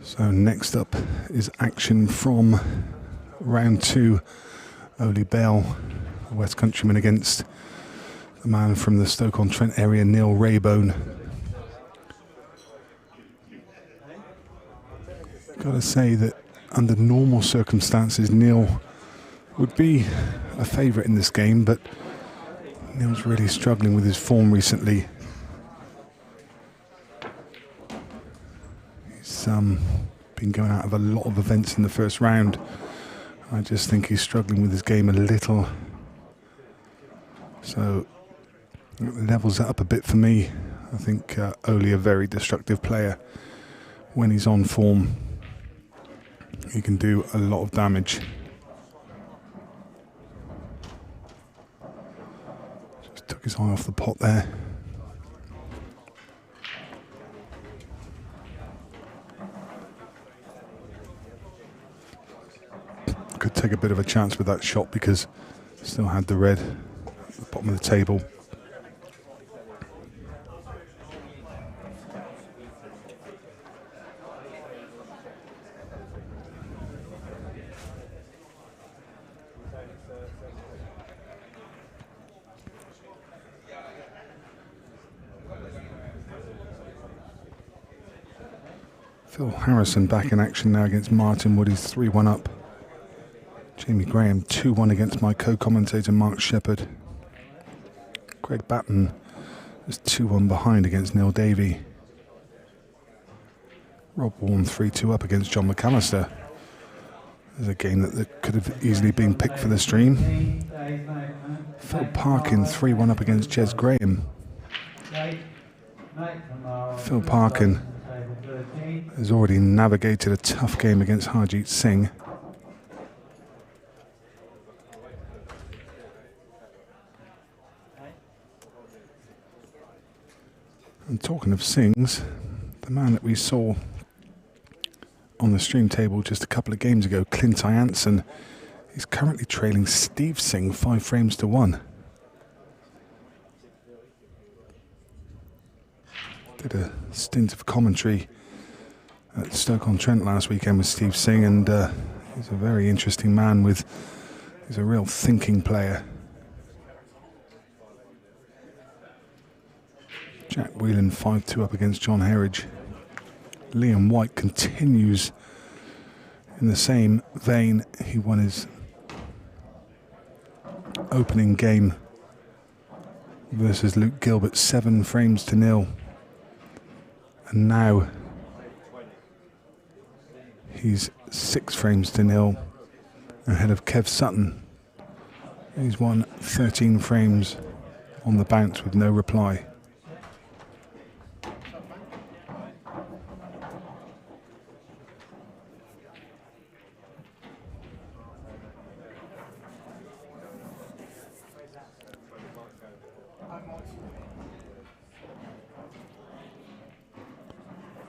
So next up is action from round 2. Oly Bale, the West Countryman, against the man from the Stoke-on-Trent area, Neil Raybone. Got to say that under normal circumstances, Neil would be a favourite in this game, but Neil's really struggling with his form recently. He's been going out of a lot of events in the first round. I just think he's struggling with his game a little. So it levels it up a bit for me. I think Oly, a very destructive player. When he's on form, he can do a lot of damage. Just took his eye off the pot there. Could take a bit of a chance with that shot because still had the red at the bottom of the table. Phil Harrison back in action now against Martin Wood. He's 3-1 up. Jamie Graham 2-1 against my co-commentator Mark Shepherd. Greg Batten is 2-1 behind against Neil Davey. Rob Warren 3-2 up against John McAllister. There's a game that could have easily been picked for the stream. Phil Parkin 3-1 up against Jez Graham. Phil Parkin has already navigated a tough game against Harjeet Singh. And talking of Singhs, the man that we saw on the stream table just a couple of games ago, Clint Ianson, is currently trailing Steve Singh 5 frames to 1. Did a stint of commentary at Stoke-on-Trent last weekend with Steve Singh, and he's a very interesting man. He's a real thinking player. Jack Whelan 5-2 up against John Herridge. Liam White continues in the same vein. He won his opening game versus Luke Gilbert 7 frames to 0. And now he's 6 frames to 0 ahead of Kev Sutton. He's won 13 frames on the bounce with no reply.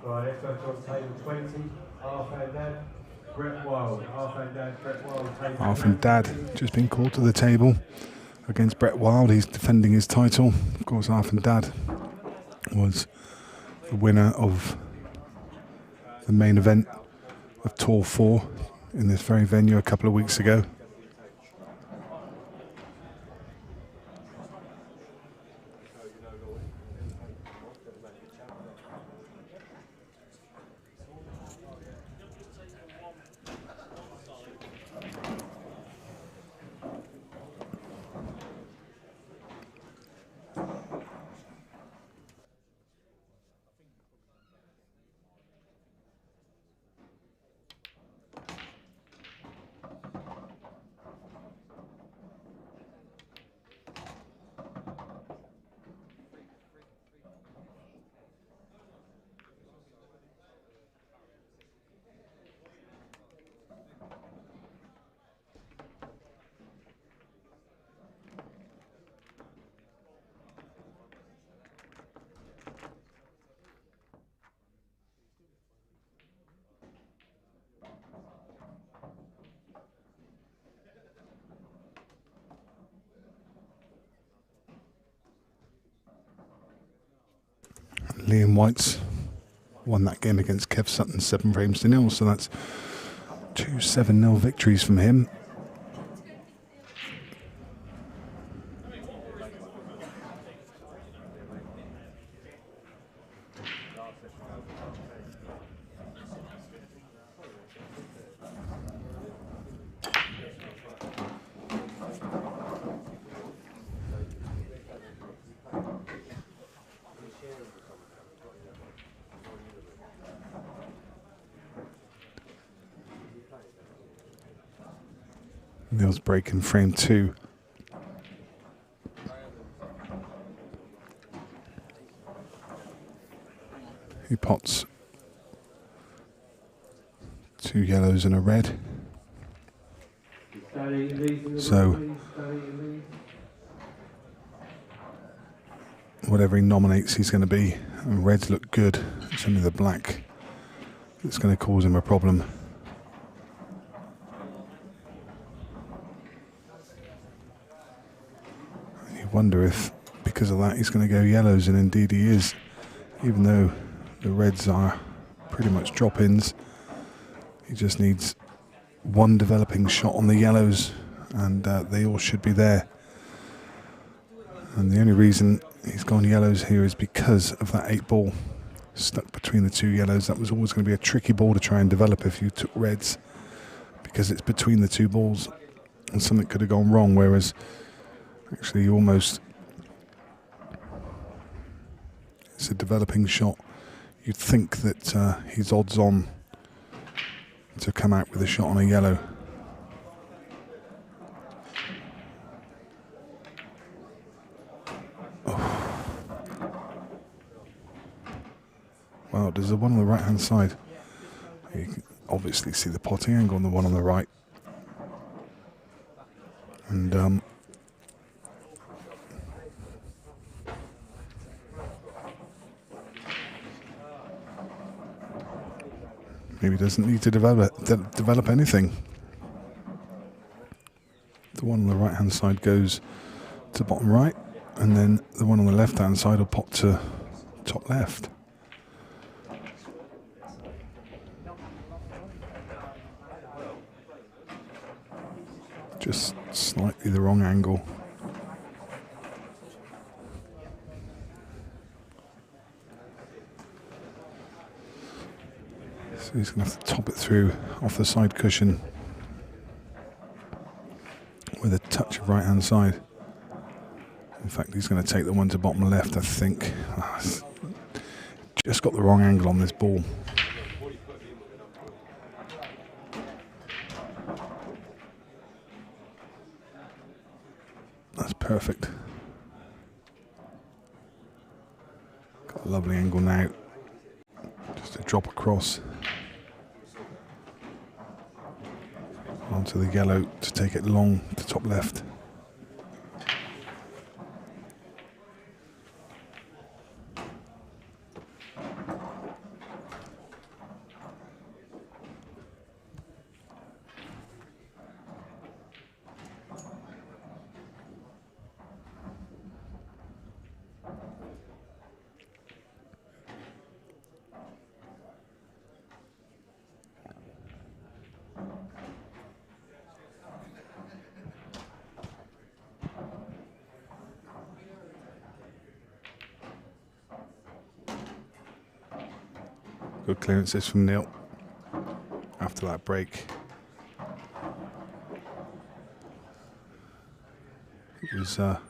Right, let's go to table 20. Half and Dad, Brett Wild. Half and Dad, Brett Wild. Half and Dad just been called to the table against Brett Wild. He's defending his title. Of course, Half and Dad was the winner of the main event of Tour 4 in this very venue a couple of weeks ago. Liam White's won that game against Kev Sutton 7-0, so that's 2 7-0 victories from him. Neil's break in frame 2. He pots 2 yellows and a red. So whatever he nominates, he's going to be. And reds look good. It's only the black that's going to cause him a problem. You wonder if, because of that, he's going to go yellows, and indeed he is. Even though the reds are pretty much drop-ins, he just needs one developing shot on the yellows, and they all should be there. And the only reason he's gone yellows here is because of that 8 ball stuck between the 2 yellows. That was always going to be a tricky ball to try and develop if you took reds, because it's between the 2 balls and something could have gone wrong, whereas actually you almost, it's a developing shot. You'd think that he's odds on to come out with a shot on a yellow. Oh. Wow, there's the one on the right hand side. You can obviously see the potting angle on the one on the right. And maybe doesn't need to develop anything. The one on the right hand side goes to bottom right, and then the one on the left hand side will pop to top left. Just slightly the wrong angle. So he's going to have to top it through off the side cushion with a touch of right hand side. In fact, he's going to take the one to bottom left, I think. Just got the wrong angle on this ball. That's perfect. Got a lovely angle now. Just a drop across onto the yellow to take it long to top left. Good clearances from Neil after that break. It was a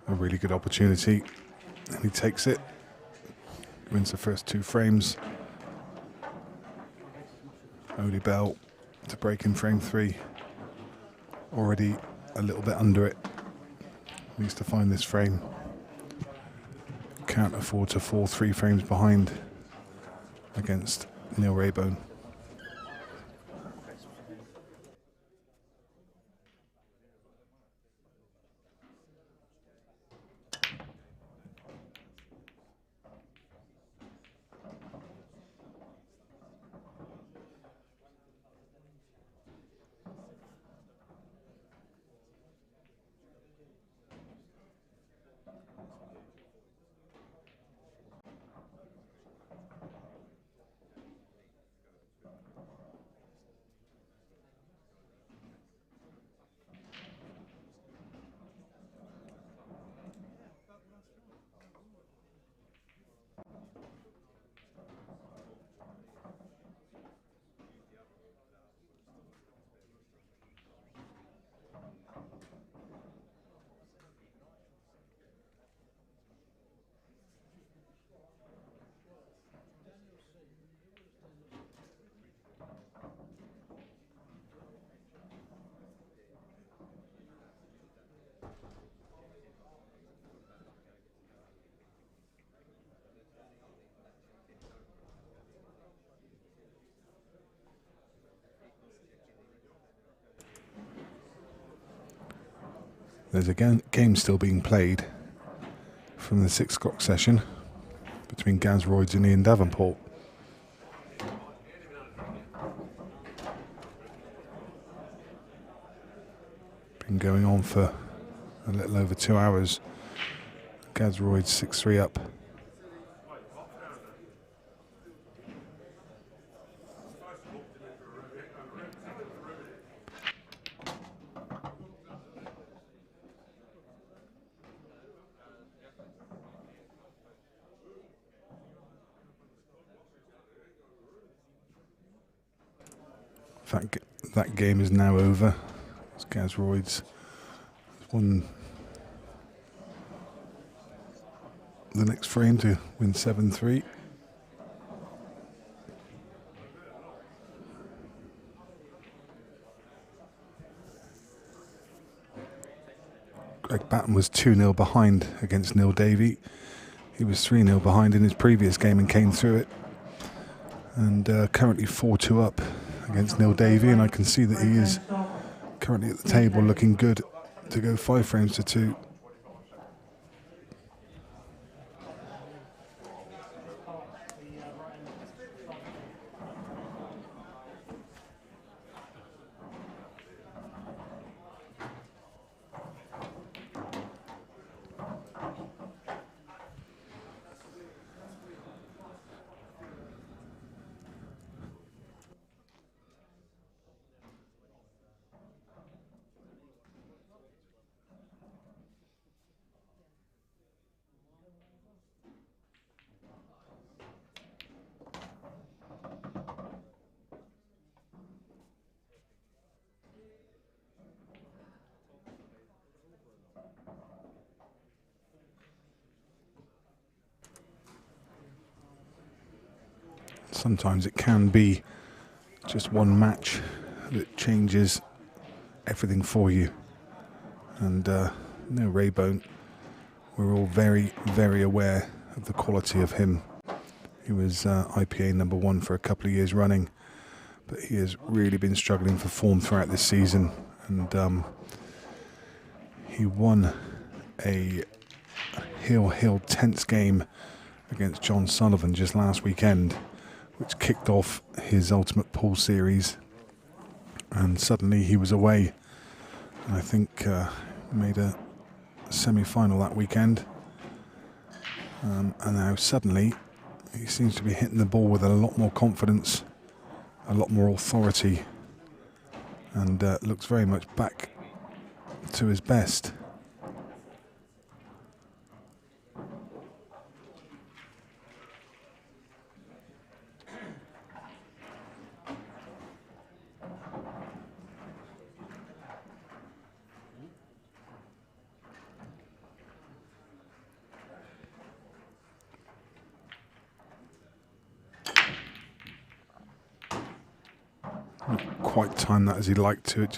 really good opportunity, and he takes it. Wins the first 2 frames. Oly Bale to break in frame 3. Already a little bit under it. Needs to find this frame. Can't afford to fall 3 frames behind against Neil Raybone. There's a game still being played from the 6 o'clock session between Gazroids and Ian Davenport. Been going on for a little over 2 hours. Gazroids 6-3 up. That game is now over. Gazroids won the next frame to win 7-3. Greg Batten was 2-0 behind against Neil Davey. He was 3-0 behind in his previous game and came through it. And currently 4-2 up against Neil Davey, and I can see that he is currently at the table looking good to go 5 frames to 2. Sometimes it can be just one match that changes everything for you. And Raybone, we're all very, very aware of the quality of him. He was IPA #1 for a couple of years running, but he has really been struggling for form throughout this season. And he won a heel tense game against John Sullivan just last weekend, which kicked off his Ultimate Pool Series, and suddenly he was away. And I think made a semi-final that weekend, and now suddenly he seems to be hitting the ball with a lot more confidence, a lot more authority, and looks very much back to his best. Not quite timed that as he'd like to.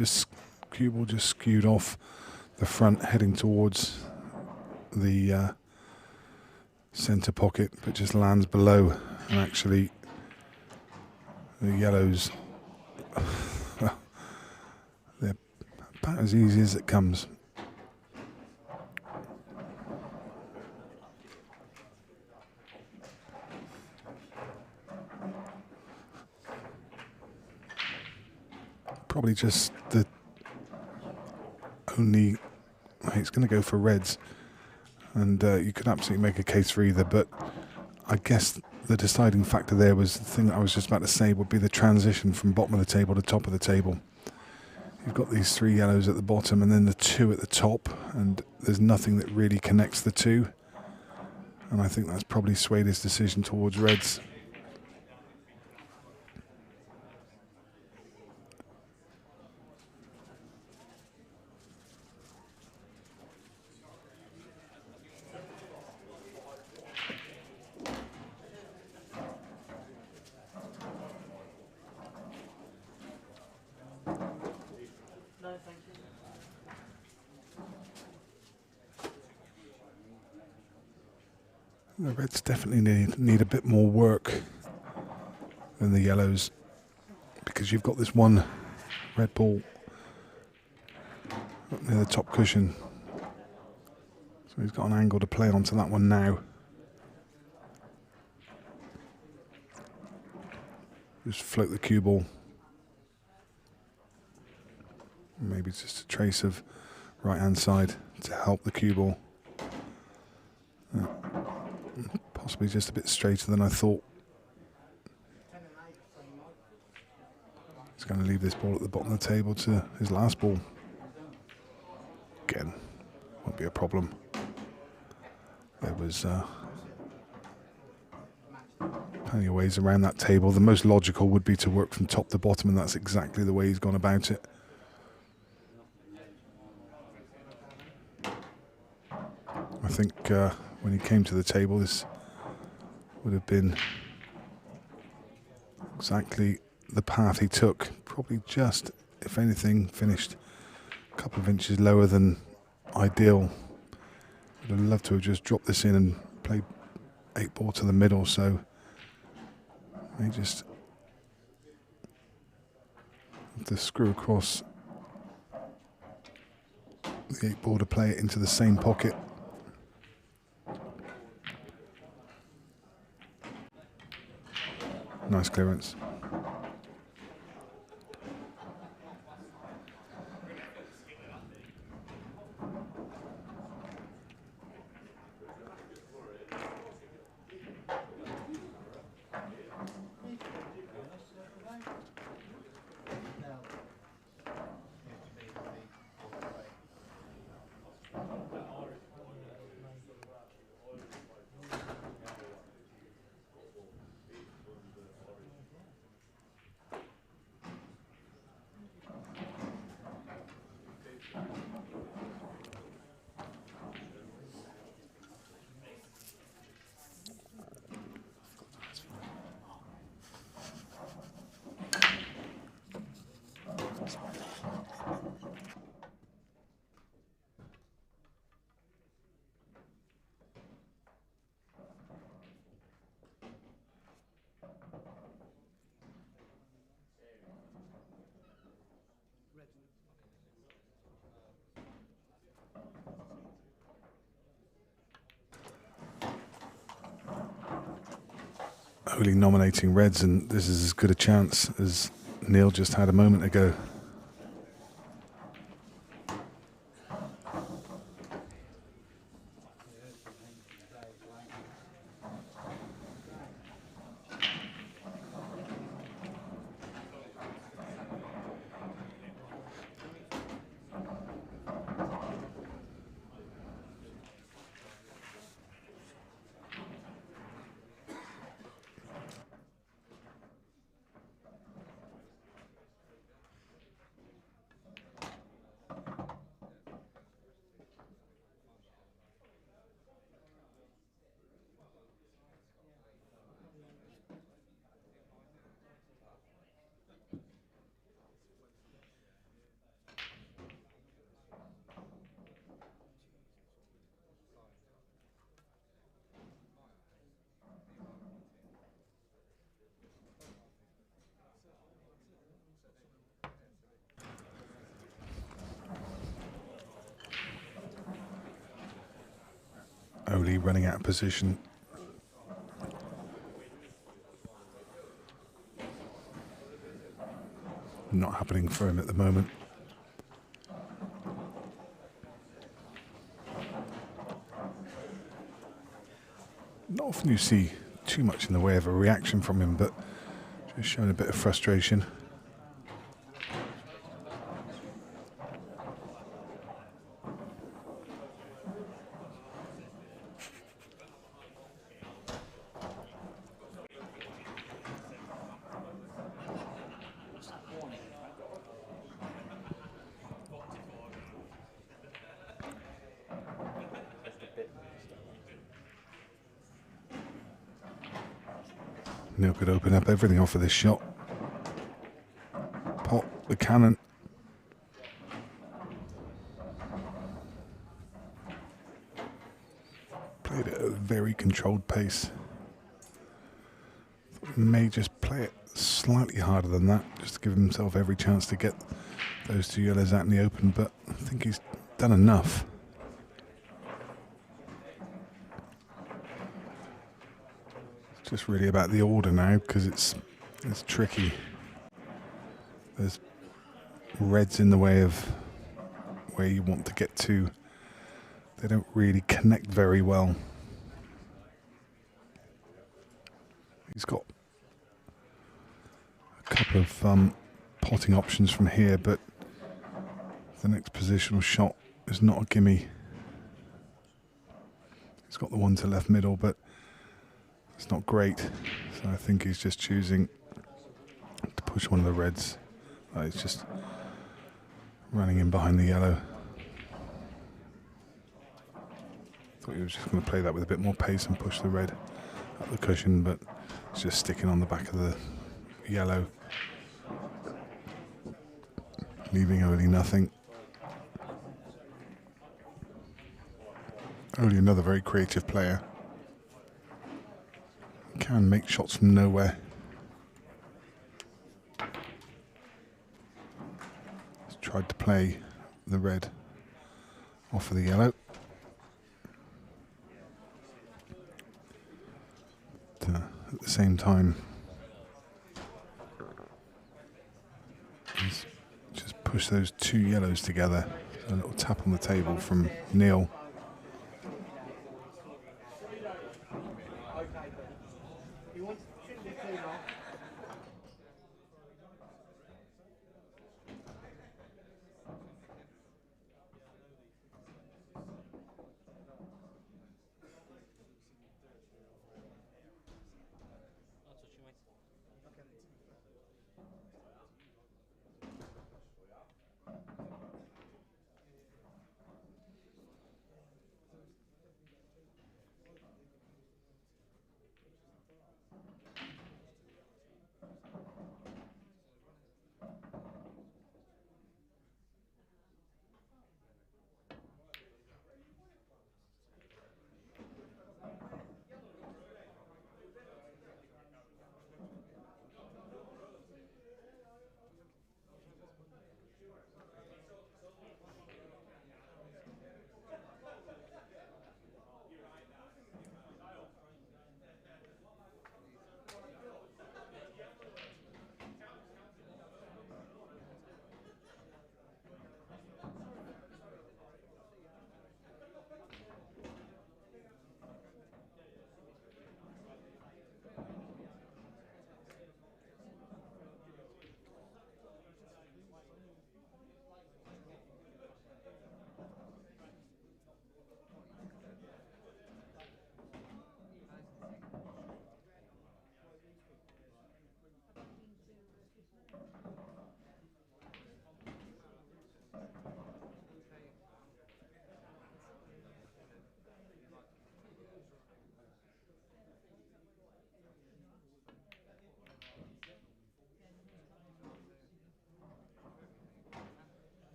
Cue ball just skewed off the front, heading towards the centre pocket, but just lands below. And actually, the yellows, they're about as easy as it comes. Probably just the only, it's going to go for reds, and you could absolutely make a case for either, but I guess the deciding factor there was the thing that I was just about to say would be the transition from bottom of the table to top of the table. You've got these 3 yellows at the bottom and then the 2 at the top, and there's nothing that really connects the 2, and I think that's probably swayed his decision towards reds. The reds definitely need a bit more work than the yellows, because you've got this one red ball up near the top cushion So he's got an angle to play onto that one now. Just float the cue ball. Maybe just a trace of right hand side to help the cue ball. Possibly just a bit straighter than I thought. He's going to leave this ball at the bottom of the table to his last ball. Again, won't be a problem. There was plenty of ways around that table. The most logical would be to work from top to bottom, and that's exactly the way he's gone about it. I think when he came to the table, this would have been exactly the path he took. Probably just, if anything, finished a couple of inches lower than ideal. I'd have loved to have just dropped this in and played 8-ball to the middle, so they just have to screw across the 8-ball to play it into the same pocket. Nice clearance. Oly nominating reds, and this is as good a chance as Neil just had a moment ago. Oly running out of position. Not happening for him at the moment. Not often you see too much in the way of a reaction from him, but just showing a bit of frustration. Neil could open up everything off of this shot. Pop the cannon. Played at a very controlled pace. May just play it slightly harder than that, just to give himself every chance to get those two yellows out in the open, but I think he's done enough. Just really about the order now, because it's tricky. There's reds in the way of where you want to get to. They don't really connect very well. He's got a couple of potting options from here, but the next positional shot is not a gimme. He's got the one to left middle, but it's not great. So I think he's just choosing to push one of the reds. He's just running in behind the yellow. Thought he was just going to play that with a bit more pace and push the red up the cushion, but it's just sticking on the back of the yellow, leaving Oly nothing. Oly, another very creative player. Can make shots from nowhere. He's tried to play the red off of the yellow. But, at the same time, he's just pushed those two yellows together. So a little tap on the table from Neil.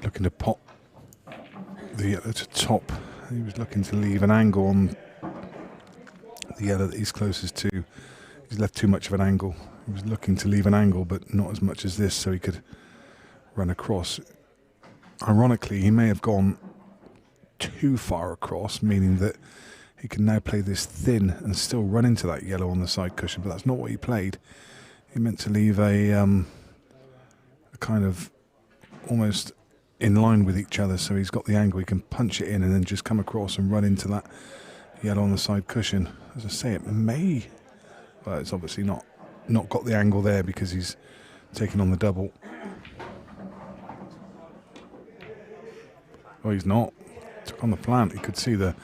Looking to pop the yellow to top. He was looking to leave an angle on the yellow that he's closest to. He's left too much of an angle. He was looking to leave an angle, but not as much as this, so he could run across. Ironically, he may have gone too far across, meaning that he can now play this thin and still run into that yellow on the side cushion, but that's not what he played. He meant to leave a kind of almost in line with each other, so he's got the angle, he can punch it in and then just come across and run into that yellow on the side cushion. As I say, it may, well, it's obviously not got the angle there because he's taken on the double. Oh, he's not. Took on the plant. He could see the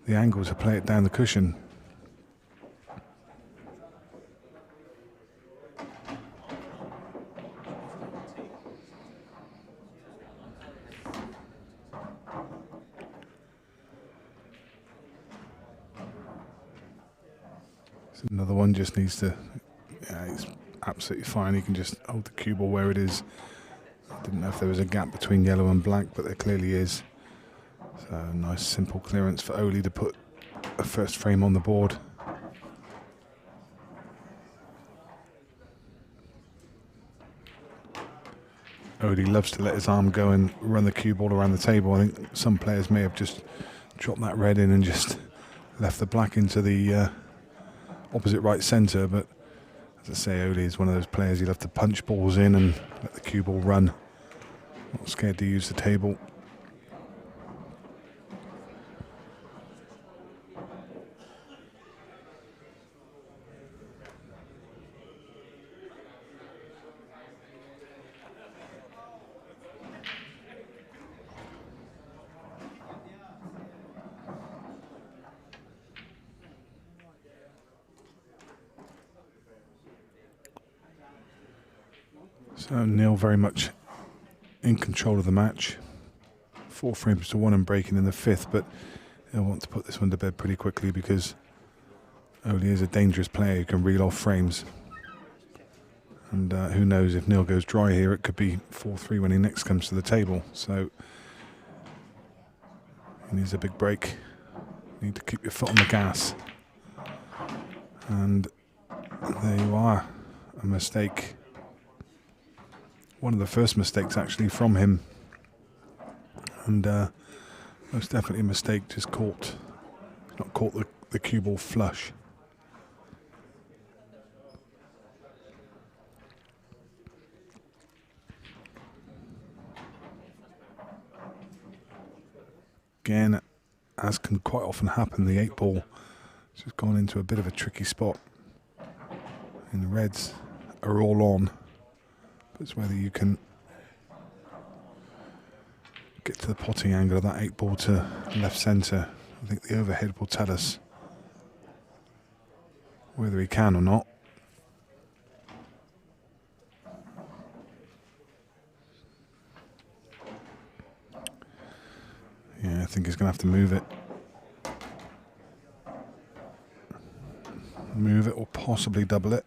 angle to play it down the cushion. Another one just needs to, yeah, he's absolutely fine. He can just hold the cue ball where it is. I didn't know if there was a gap between yellow and black, but there clearly is. So nice simple clearance for Oly to put a first frame on the board. Oly loves to let his arm go and run the cue ball around the table. I think some players may have just dropped that red in and just left the black into the opposite right centre, but as I say, Oly is one of those players, he'll have to punch balls in and let the cue ball run. Not scared to use the table. So Neil very much in control of the match. 4 frames to 1 and breaking in the 5th, but he'll want to put this one to bed pretty quickly because Oly is a dangerous player who can reel off frames. And who knows, if Neil goes dry here, it could be 4-3 when he next comes to the table. So he needs a big break. You need to keep your foot on the gas. And there you are, a mistake. One of the first mistakes actually from him, and most definitely a mistake, just not caught the cue ball flush. Again, as can quite often happen, the 8 ball has just gone into a bit of a tricky spot, and the reds are all on. It's whether you can get to the potting angle of that 8 ball to left centre. I think the overhead will tell us whether he can or not. Yeah, I think he's going to have to move it. Move it or possibly double it.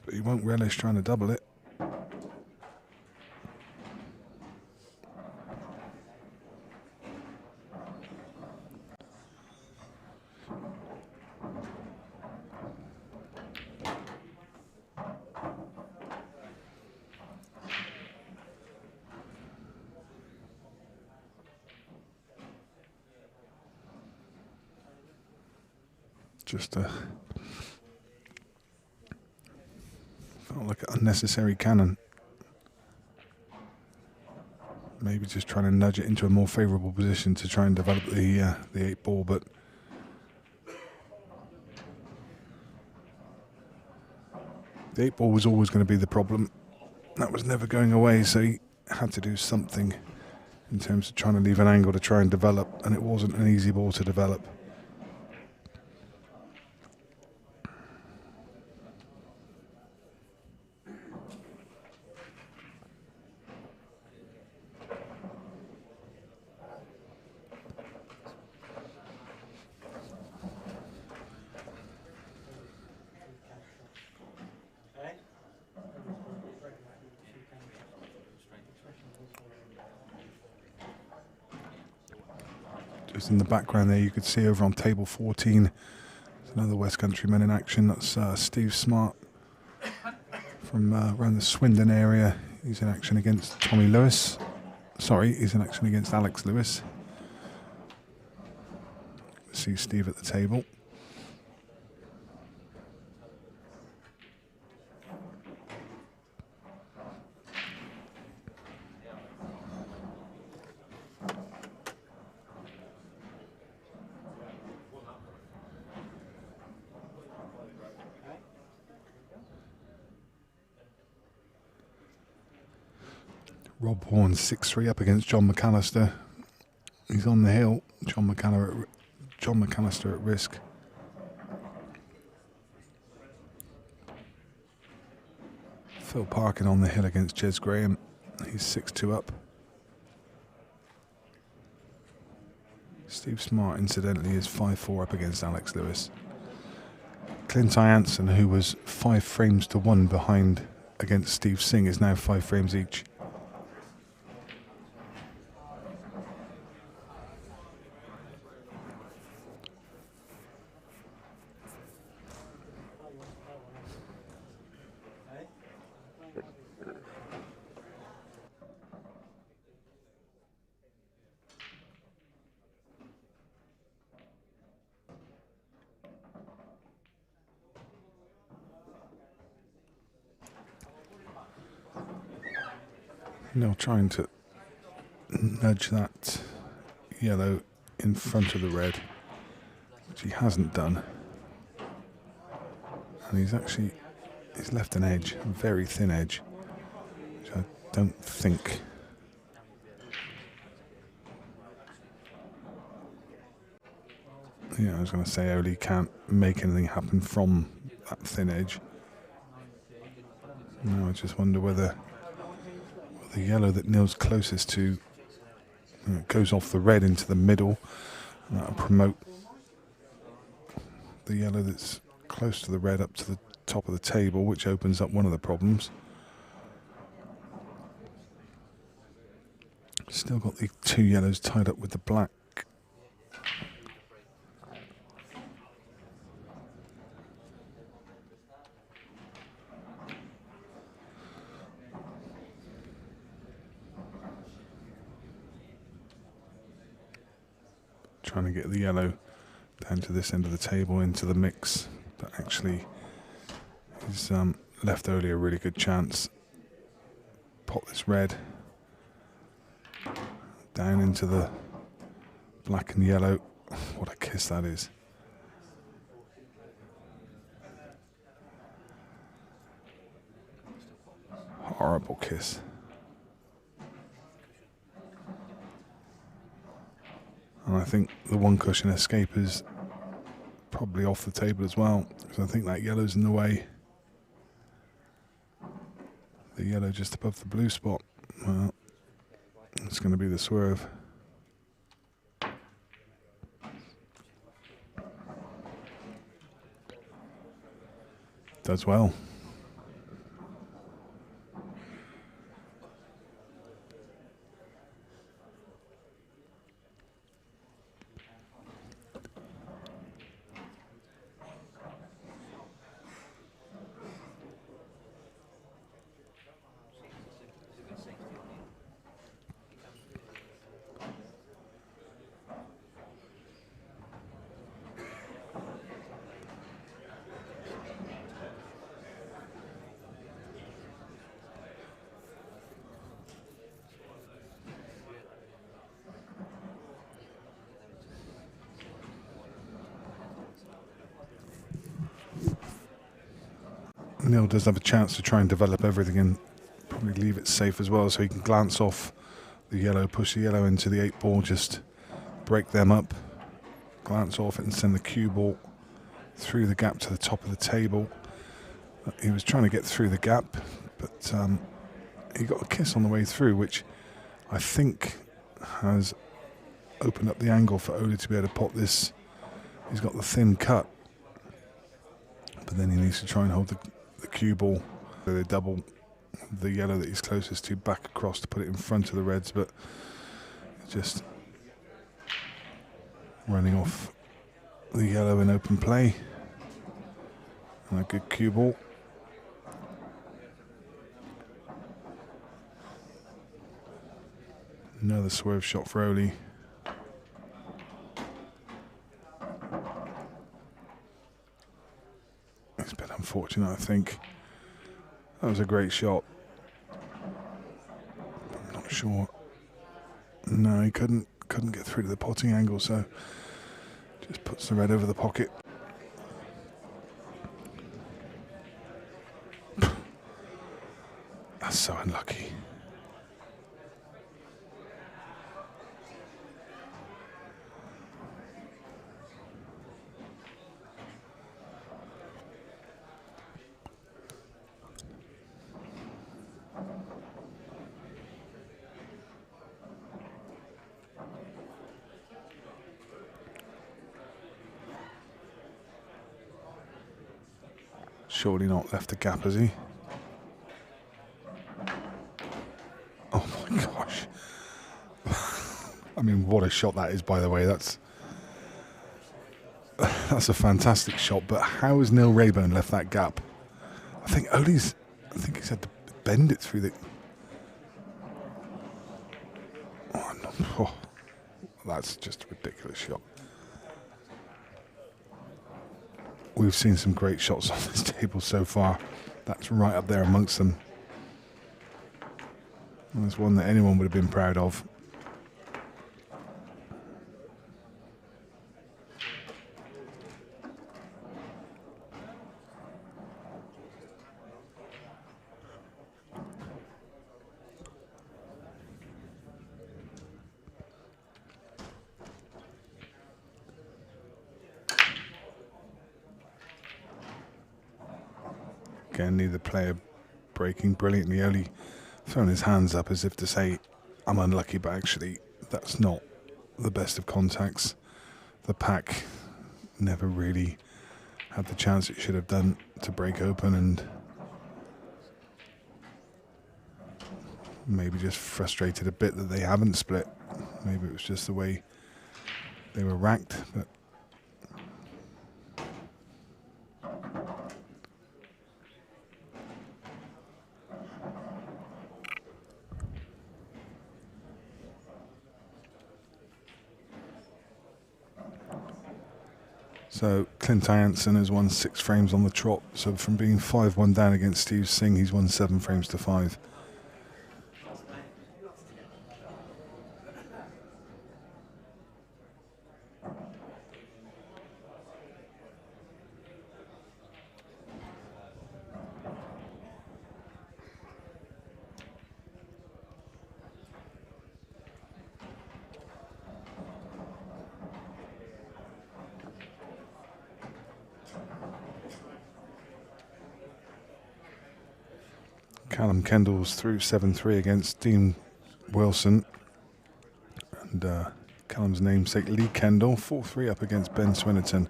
But he won't relish trying to double it. Just felt like an unnecessary cannon. Maybe just trying to nudge it into a more favourable position to try and develop the 8 ball, but the 8 ball was always going to be the problem. That was never going away, so he had to do something in terms of trying to leave an angle to try and develop, and it wasn't an easy ball to develop. Just in the background there, you could see over on table 14, there's another West Countryman in action. That's Steve Smart from around the Swindon area. He's in action against Tommy Lewis. Sorry, he's in action against Alex Lewis. See Steve at the table. Rob Horn 6-3 up against John McAllister. He's on the hill. John McAllister at risk. Phil Parkin on the hill against Jez Graham. He's 6-2 up. Steve Smart, incidentally, is 5-4 up against Alex Lewis. Clint Jansen, who was 5 frames to 1 behind against Steve Singh, is now 5 frames each. Now trying to nudge that yellow in front of the red, which he hasn't done. And he's left an edge, a very thin edge, which I don't think. Yeah, I was going to say Oly can't make anything happen from that thin edge. Now I just wonder whether the yellow that Neil's closest to goes off the red into the middle, and that'll promote the yellow that's close to the red up to the top of the table, which opens up one of the problems. Still got the 2 yellows tied up with the black. Trying to get the yellow down to this end of the table into the mix, but actually he's left Oly a really good chance. Pop this red down into the black and yellow. What a kiss that is. Horrible kiss. And I think the 1 cushion escape is probably off the table as well, because I think that yellow's in the way. The yellow just above the blue spot. Well, it's going to be the swerve. Does well. Neil does have a chance to try and develop everything and probably leave it safe as well, so he can glance off the yellow, push the yellow into the 8 ball, just break them up, glance off it and send the cue ball through the gap to the top of the table. He was trying to get through the gap, but he got a kiss on the way through, which I think has opened up the angle for Oly to be able to pot this. He's got the thin cut, but then he needs to try and hold the cue ball. So they double the yellow that he's closest to back across to put it in front of the reds, but just running off the yellow in open play. And a good cue ball. Another swerve shot for Oly. It's a bit unfortunate, I think. That was a great shot. I'm not sure. No, he couldn't get through to the potting angle, so just puts the red over the pocket. That's so unlucky. surely not left the gap, has he? Oh my gosh. I mean, what a shot that is, by the way. That's a fantastic shot, but how has Neil Raybone left that gap? I think he's had to bend it through the... Oh, no. Oh, that's just a ridiculous shot. We've seen some great shots on this table so far. That's right up there amongst them. And it's one that anyone would have been proud of. Again, neither player breaking brilliantly. Oly throwing his hands up as if to say, I'm unlucky, but actually that's not the best of contacts. The pack never really had the chance it should have done to break open, and maybe just frustrated a bit that they haven't split. Maybe it was just the way they were racked, but so Clint Jansen has won 6 frames on the trot. So from being 5-1 down against Steve Singh, he's won 7 frames to 5. Callum Kendall's through 7-3 against Dean Wilson. And Callum's namesake Lee Kendall, 4-3 up against Ben Swinnerton.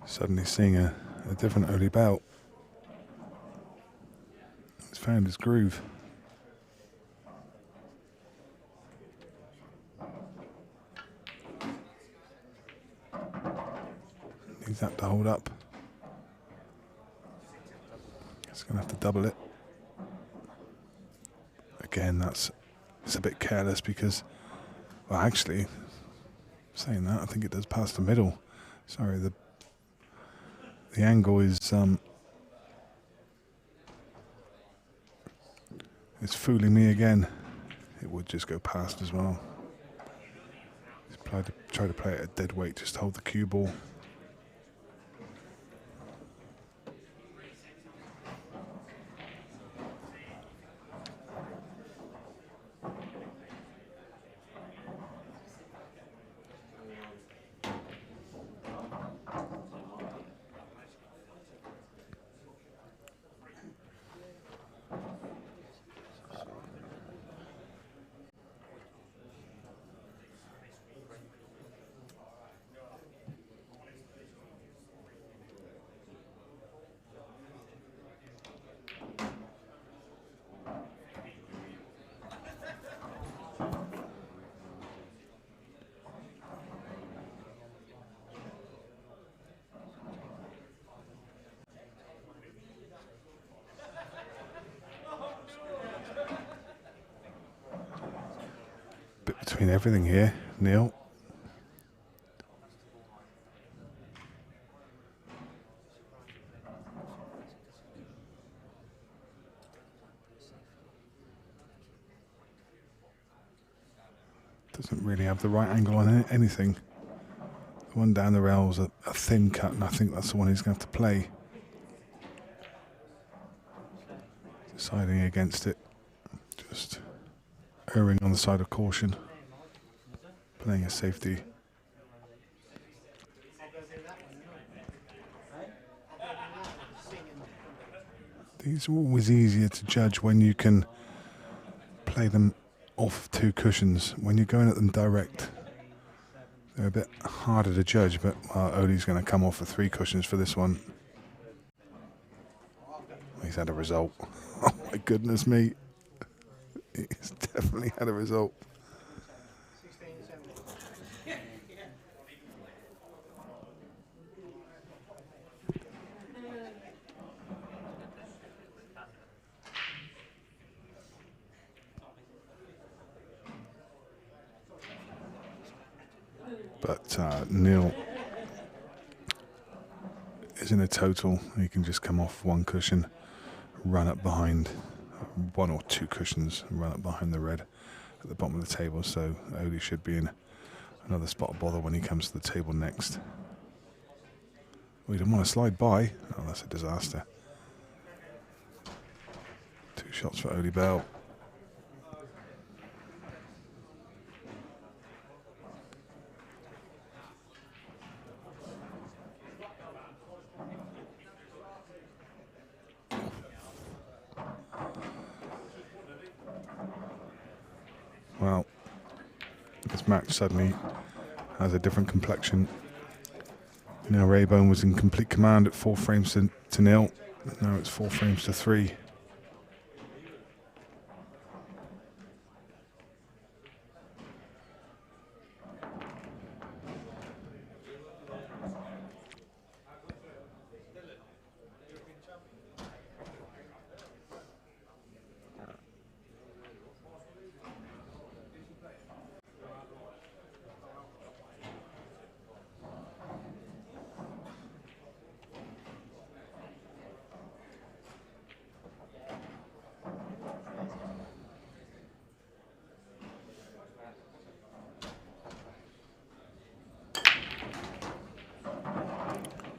Suddenly seeing a different Oly Bale. He's found his groove. Needs that to hold up. He's going to have to double it. Again, it's a bit careless because, well, actually, saying that, I think it does pass the middle. Sorry, the angle is it's fooling me again. It would just go past as well. He's try to play it at dead weight, just to hold the cue ball. Bit between everything here, Neil. Doesn't really have the right angle on anything. The one down the rail's a thin cut, and I think that's the one he's going to have to play. Deciding against it. Just erring on the side of caution. Playing a safety. These are always easier to judge when you can play them off 2 cushions. When you're going at them direct, they're a bit harder to judge, but Oly's going to come off for 3 cushions for this one. He's had a result. Oh my goodness me. He's definitely had a result. But Neil is in a total. He can just come off 1 cushion, run up behind 1 or 2 cushions, and run up behind the red at the bottom of the table. So Oly should be in another spot of bother when he comes to the table next. We didn't want to slide by. Oh, that's a disaster. 2 shots for Oly Bale. Well, this match suddenly has a different complexion. Now Raybone was in complete command at 4 frames to 0. Now it's 4 frames to 3.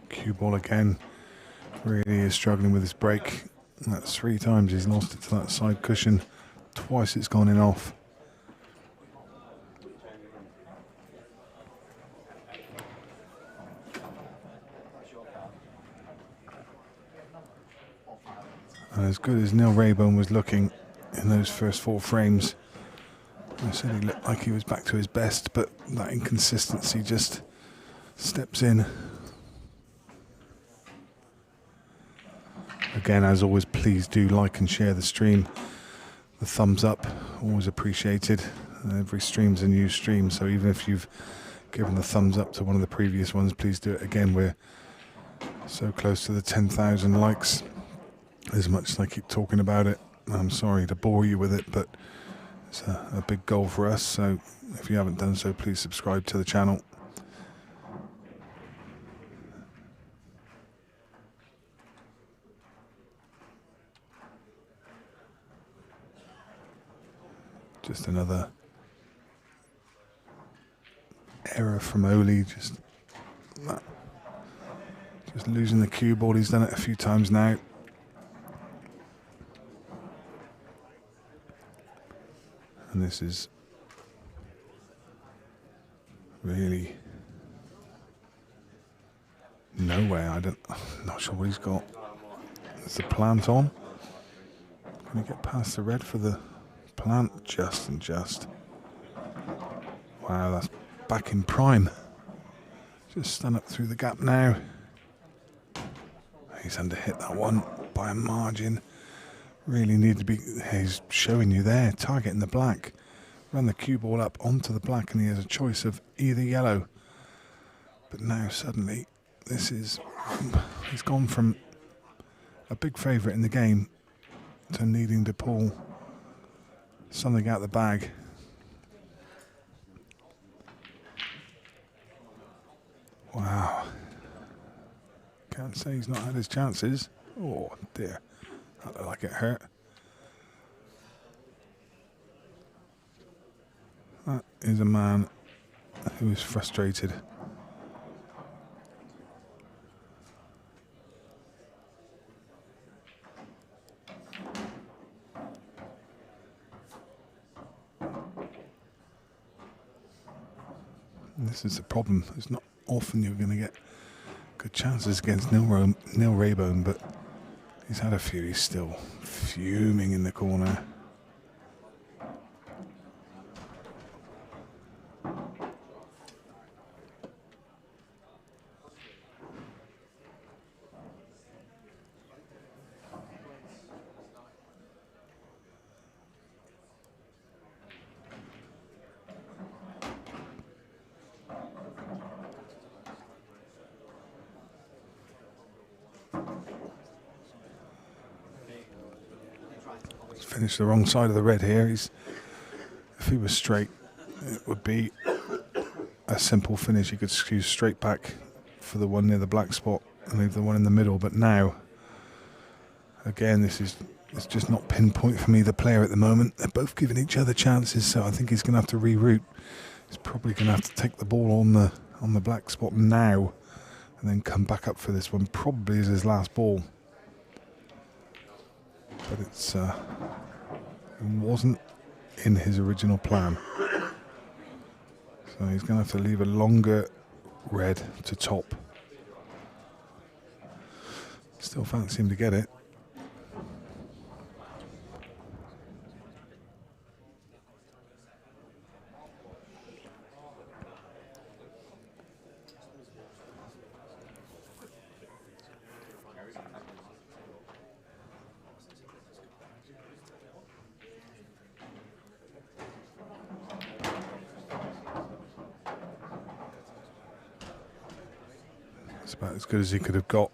Cue ball again. Really is struggling with his break. That's 3 times he's lost it to that side cushion. Twice it's gone in off. And as good as Neil Raybone was looking in those first 4 frames, I said he looked like he was back to his best, but that inconsistency just steps in. Again, as always, please do like and share the stream. The thumbs up, always appreciated. Every stream's a new stream, so even if you've given the thumbs up to one of the previous ones, please do it again. We're so close to the 10,000 likes. As much as I keep talking about it, I'm sorry to bore you with it, but it's a big goal for us. So if you haven't done so, please subscribe to the channel. Just another error from Oly, just losing the cue ball. He's done it a few times now. And this is really nowhere. I'm not sure what he's got. Is the plant on? Can he get past the red for the plant? Just and just. Wow, that's back in prime. Just stand up through the gap now. He's underhit that one by a margin. Really need to be, he's showing you there, targeting the black. Run the cue ball up onto the black and he has a choice of either yellow. But now suddenly, he's gone from a big favourite in the game to needing to pull something out of the bag. Wow. Can't say he's not had his chances. Oh dear. That looked like it hurt. That is a man who is frustrated. And this is the problem. It's not often you're going to get good chances against Neil Raybone, but he's had a few. He's still fuming in the corner. He's finished the wrong side of the red here. If he was straight, it would be a simple finish. He could skew straight back for the one near the black spot and leave the one in the middle. But now, again, it's just not pinpoint from either player at the moment. They're both giving each other chances, so I think he's going to have to reroute. He's probably going to have to take the ball on the black spot now and then come back up for this one. Probably is his last ball. But it wasn't in his original plan. So he's going to have to leave a longer red to top. Still fancy him to get it. It's about as good as he could have got,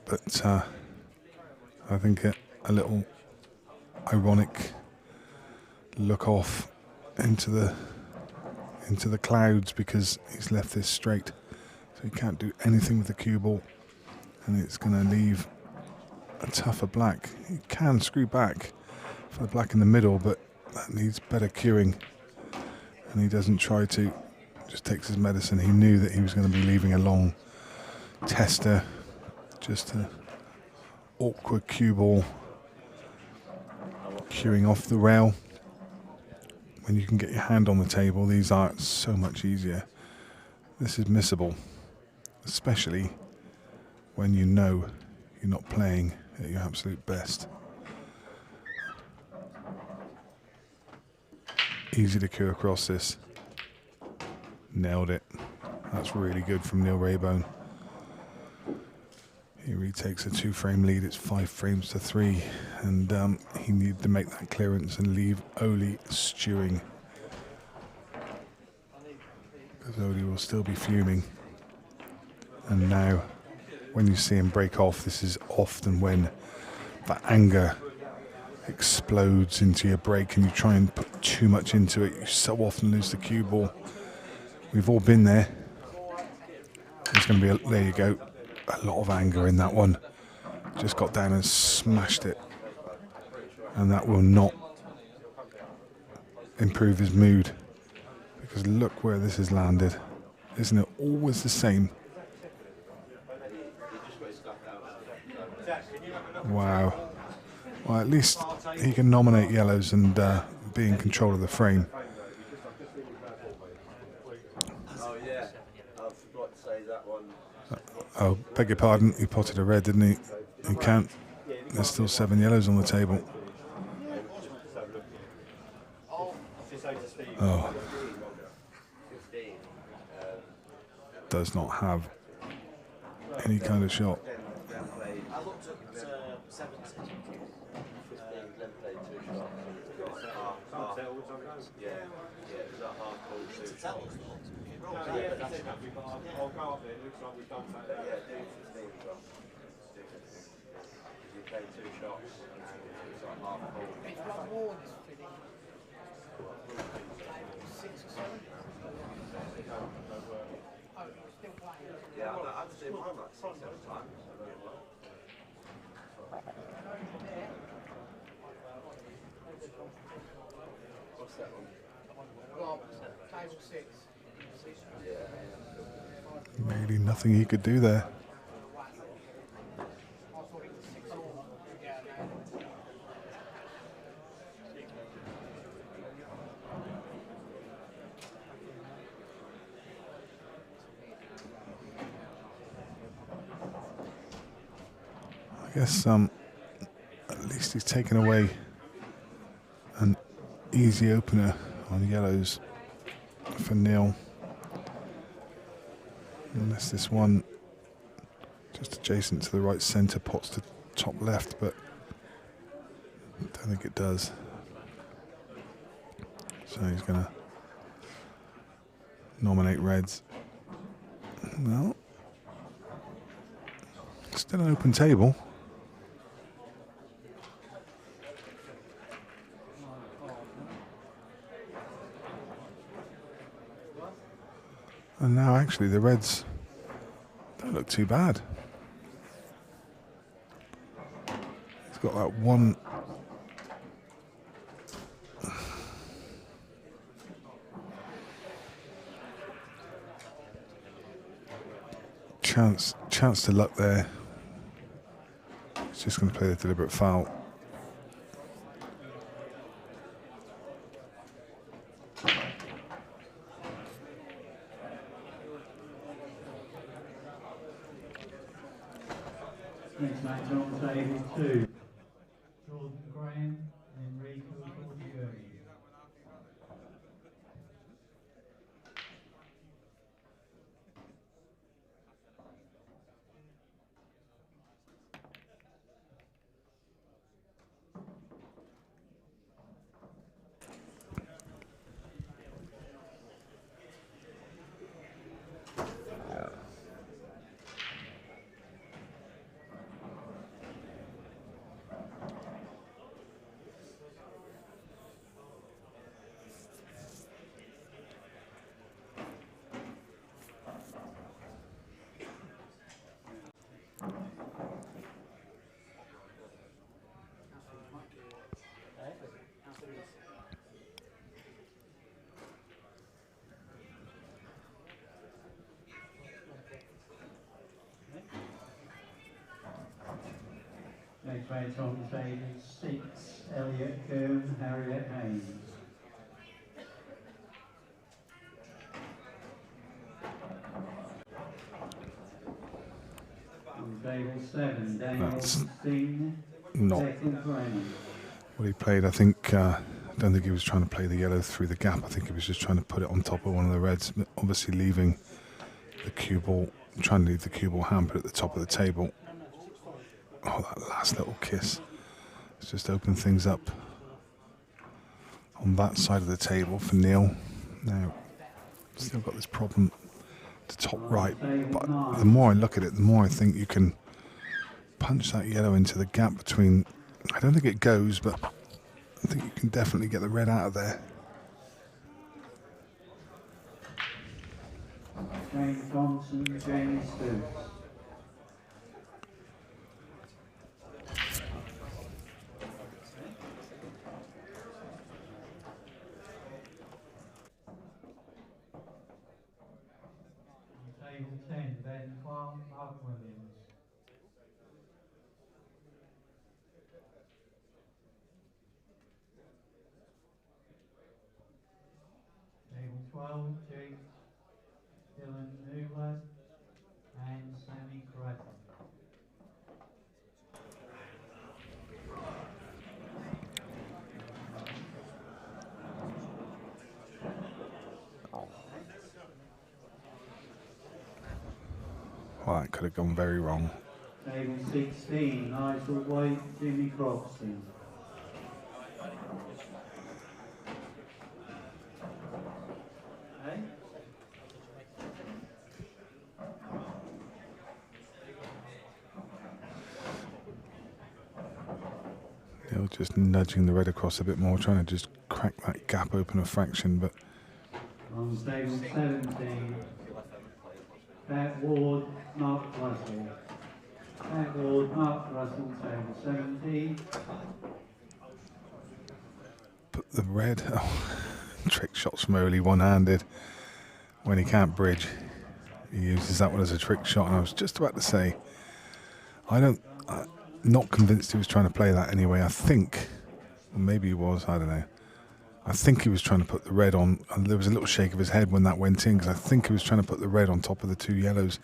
but I think a little ironic look off into the clouds because he's left this straight, so he can't do anything with the cue ball, and it's going to leave a tougher black. He can screw back for the black in the middle, but that needs better cueing, and he doesn't try to. Just takes his medicine. He knew that he was going to be leaving a long tester, just an awkward cue ball, cueing off the rail. When you can get your hand on the table, these are so much easier. This is missable, especially when you know you're not playing at your absolute best. Easy to cue across this. Nailed it. That's really good from Neil Raybone. He retakes a 2-frame lead. It's 5 frames to 3, and he needed to make that clearance and leave Oly stewing, because Oly will still be fuming. And now, when you see him break off, this is often when that anger explodes into your break, and you try and put too much into it. You so often lose the cue ball. We've all been there. There's going to be there you go. A lot of anger in that one. Just got down and smashed it, and that will not improve his mood, because look where this has landed. Isn't it always the same? Wow. Well, at least he can nominate yellows and be in control of the frame. Oh, beg your pardon, he potted a red, didn't he? He can't. There's still 7 yellows on the table. Oh. Does not have any kind of shot. I'll go up there, it looks like we've done that. Yeah, do 15 shots. You play 2 shots, and it's like half full. Yeah, I'm doing mine like 6 at a time. What's that one? Really nothing he could do there. I guess at least he's taken away an easy opener on yellows for Neil. Unless this one just adjacent to the right centre pots to top left, but I don't think it does. So he's going to nominate reds. No. Still an open table. And now actually the reds don't look too bad. He's got that one chance to luck there. He's just going to play the deliberate foul. Next match on table 2. Jordan Graham and Enrico Cordieri. Next match on table 6, Elliot Kern, Harriet Haynes. On table 7, Daniel Steen, Not what he played. I think I don't think he was trying to play the yellow through the gap. I think he was just trying to put it on top of one of the reds, obviously leaving the cue ball, trying to leave the cue ball hampered at the top of the table. Oh, that last little kiss. It's just opened things up on that side of the table for Neil. Now, still got this problem to top right, but the more I look at it, the more I think you can punch that yellow into the gap between. I don't think it goes, but I think you can definitely get the red out of there. James Johnson, James Stokes. Table 10, Ben Clark, Mark Williams. Table 12, Jake, Dylan Newland, and Sammy Cratton. Well, that could have gone very wrong. Table 16, Nigel White, Jimmy Croxton. Neil just nudging the red across a bit more, trying to just crack that gap open a fraction, but On table 17, Pat Ward, Mark Russell. Pat Ward, Mark Russell, table 17. put the red. Oh, trick shots from Oly one-handed. When he can't bridge, he uses that one as a trick shot. And I was just about to say, I'm not convinced he was trying to play that anyway. I think, or maybe he was, I don't know. I think he was trying to put the red on, and there was a little shake of his head when that went in, because I think he was trying to put the red on top of the 2 yellows,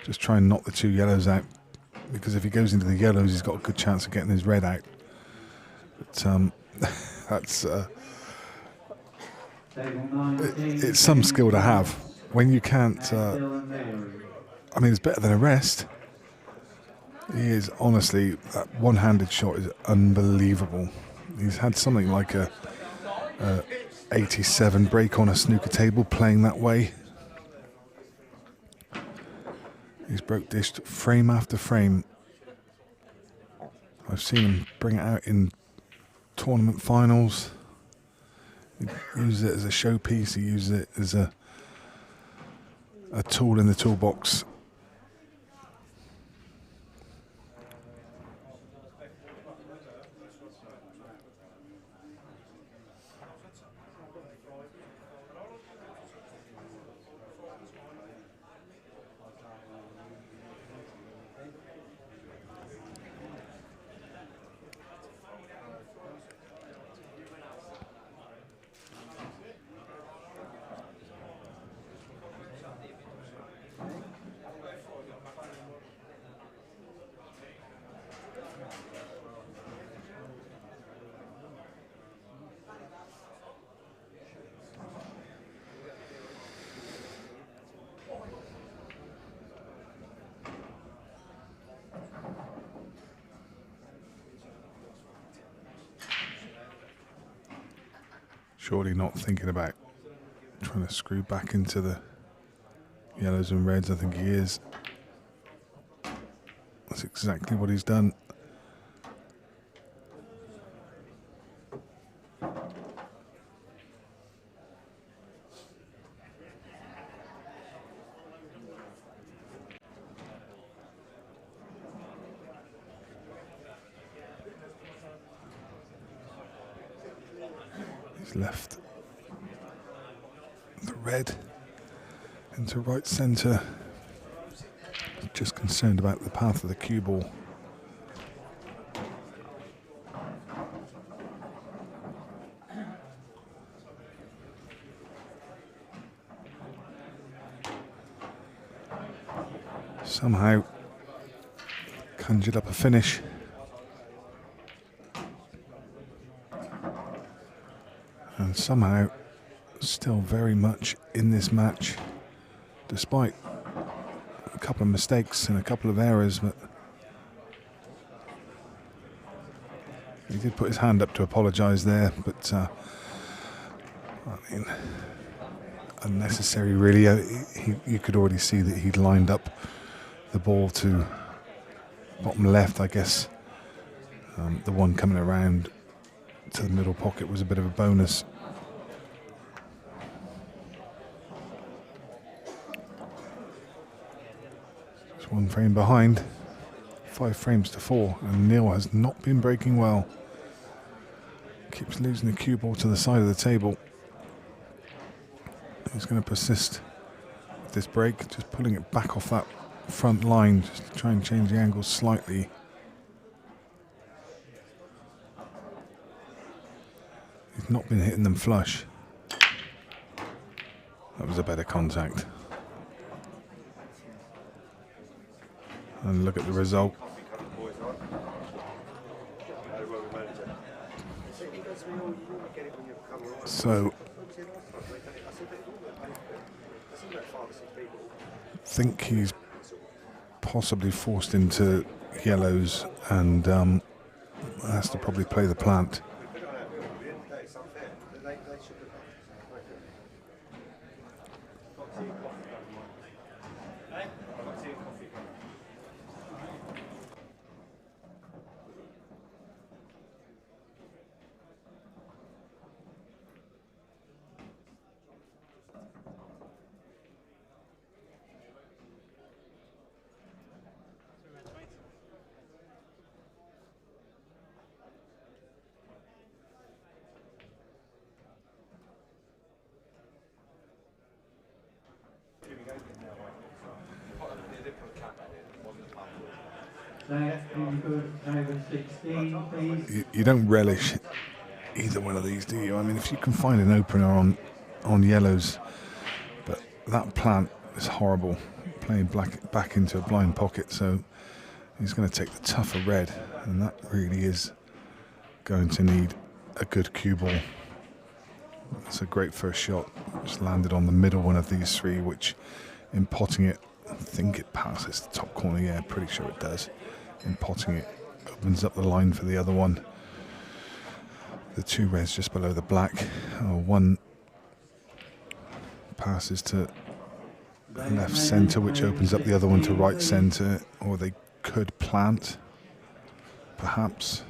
just try and knock the 2 yellows out, because if he goes into the yellows, he's got a good chance of getting his red out. But that's it's some skill to have when you can't. I mean, it's better than a rest. He is, honestly, that one-handed shot is unbelievable. He's had something like a 87 break on a snooker table playing that way. He's broke dished frame after frame. I've seen him bring it out in tournament finals. He uses it as a showpiece. He uses it as a tool in the toolbox. Surely not thinking about trying to screw back into the yellows and reds. I think he is. That's exactly what he's done. He's left the red into right centre. Just concerned about the path of the cue ball. Somehow conjured up a finish. And somehow still very much in this match, despite a couple of mistakes and a couple of errors. But he did put his hand up to apologise there, but I mean, unnecessary really. You could already see that he'd lined up the ball to bottom left, I guess. The one coming around to the middle pocket was a bit of a bonus. Just 1 frame behind, 5 frames to 4, and Neil has not been breaking well. Keeps losing the cue ball to the side of the table. He's going to persist with this break, just pulling it back off that front line, just to try and change the angle slightly. He's not been hitting them flush. That was a better contact. And look at the result. So, I think he's possibly forced into yellows and has to probably play the plant. Over 16, please. You don't relish either one of these, do you? I mean, if you can find an opener on yellows, but that plant is horrible. Playing black back into a blind pocket, so he's going to take the tougher red, and that really is going to need a good cue ball. That's a great first shot. Just landed on the middle one of these three, which in potting it, I think it passes the top corner. Yeah, pretty sure it does. In potting it, opens up the line for the other one. The two reds just below the black. One passes to left centre, which opens up the other one to right centre, or they could plant, perhaps.